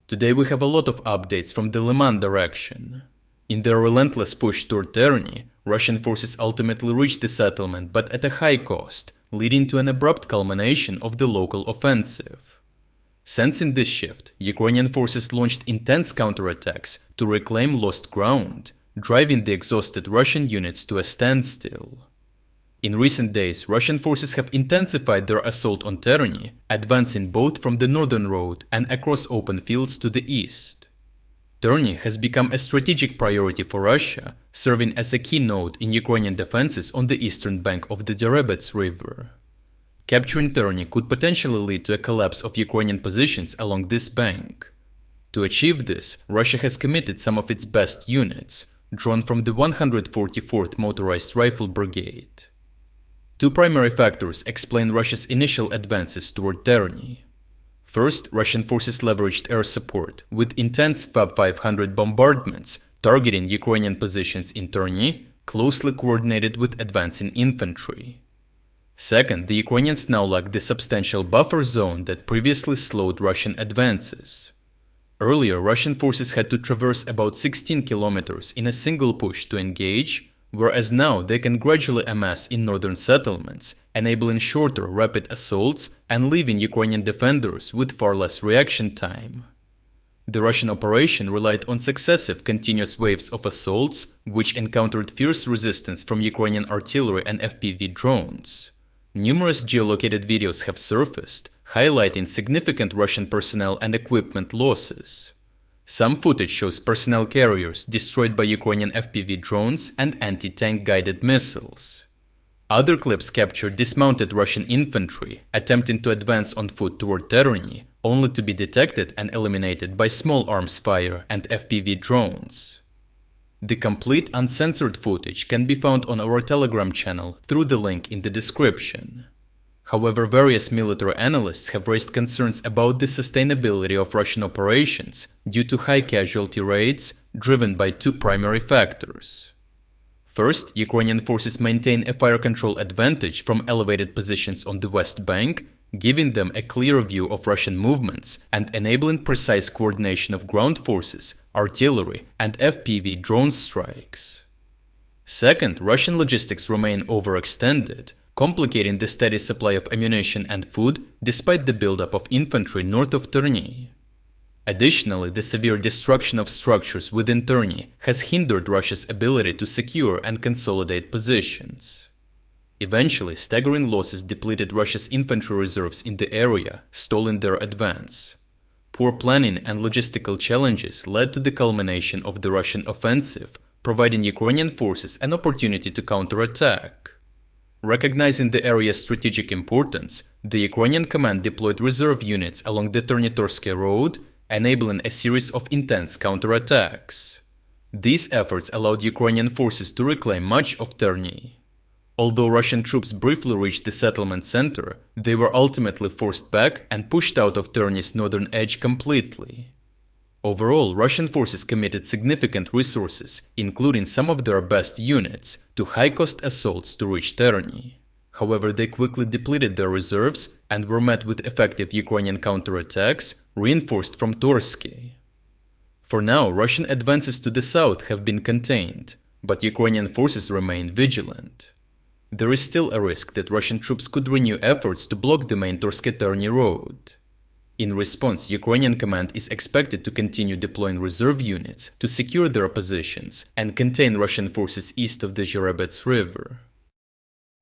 Today we have a lot of updates from the Liman direction. In their relentless push toward Terny, Russian forces ultimately reached the settlement but at a high cost, leading to an abrupt culmination of the local offensive. Sensing this shift, Ukrainian forces launched intense counterattacks to reclaim lost ground, driving the exhausted Russian units to a standstill. In recent days, Russian forces have intensified their assault on Terny, advancing both from the northern road and across open fields to the east. Terny has become a strategic priority for Russia, serving as a key node in Ukrainian defenses on the eastern bank of the Zherebets River. Capturing Terny could potentially lead to a collapse of Ukrainian positions along this bank. To achieve this, Russia has committed some of its best units, drawn from the 144th Motorized Rifle Brigade. Two primary factors explain Russia's initial advances toward Terny. First, Russian forces leveraged air support with intense Fab-500 bombardments targeting Ukrainian positions in Terny, closely coordinated with advancing infantry. Second, the Ukrainians now lack the substantial buffer zone that previously slowed Russian advances. Earlier, Russian forces had to traverse about 16 kilometers in a single push to engage, whereas now they can gradually amass in northern settlements, enabling shorter, rapid assaults and leaving Ukrainian defenders with far less reaction time. The Russian operation relied on successive continuous waves of assaults, which encountered fierce resistance from Ukrainian artillery and FPV drones. Numerous geolocated videos have surfaced, highlighting significant Russian personnel and equipment losses. Some footage shows personnel carriers destroyed by Ukrainian FPV drones and anti-tank guided missiles. Other clips capture dismounted Russian infantry attempting to advance on foot toward Terny, only to be detected and eliminated by small arms fire and FPV drones. The complete uncensored footage can be found on our Telegram channel through the link in the description. However, various military analysts have raised concerns about the sustainability of Russian operations due to high casualty rates driven by two primary factors. First, Ukrainian forces maintain a fire control advantage from elevated positions on the West Bank, giving them a clear view of Russian movements and enabling precise coordination of ground forces, artillery, and FPV drone strikes. Second, Russian logistics remain overextended, complicating the steady supply of ammunition and food despite the buildup of infantry north of Terny. Additionally, the severe destruction of structures within Terny has hindered Russia's ability to secure and consolidate positions. Eventually, staggering losses depleted Russia's infantry reserves in the area, stalling their advance. Poor planning and logistical challenges led to the culmination of the Russian offensive, providing Ukrainian forces an opportunity to counterattack. Recognizing the area's strategic importance, the Ukrainian command deployed reserve units along the Terny-Torske road, enabling a series of intense counterattacks. These efforts allowed Ukrainian forces to reclaim much of Terny. Although Russian troops briefly reached the settlement center, they were ultimately forced back and pushed out of Terny's northern edge completely. Overall, Russian forces committed significant resources, including some of their best units, to high-cost assaults to reach Terny. However, they quickly depleted their reserves and were met with effective Ukrainian counterattacks, reinforced from Torske. For now, Russian advances to the south have been contained, but Ukrainian forces remain vigilant. There is still a risk that Russian troops could renew efforts to block the main Torske-Terny road. In response, Ukrainian command is expected to continue deploying reserve units to secure their positions and contain Russian forces east of the Zherebets River.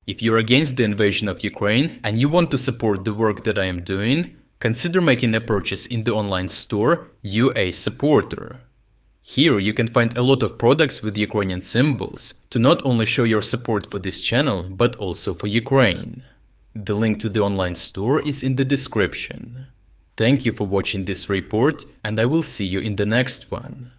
If you're against the invasion of Ukraine and you want to support the work that I am doing, consider making a purchase in the online store UA Supporter. Here you can find a lot of products with Ukrainian symbols to not only show your support for this channel, but also for Ukraine. The link to the online store is in the description. Thank you for watching this report, and I will see you in the next one.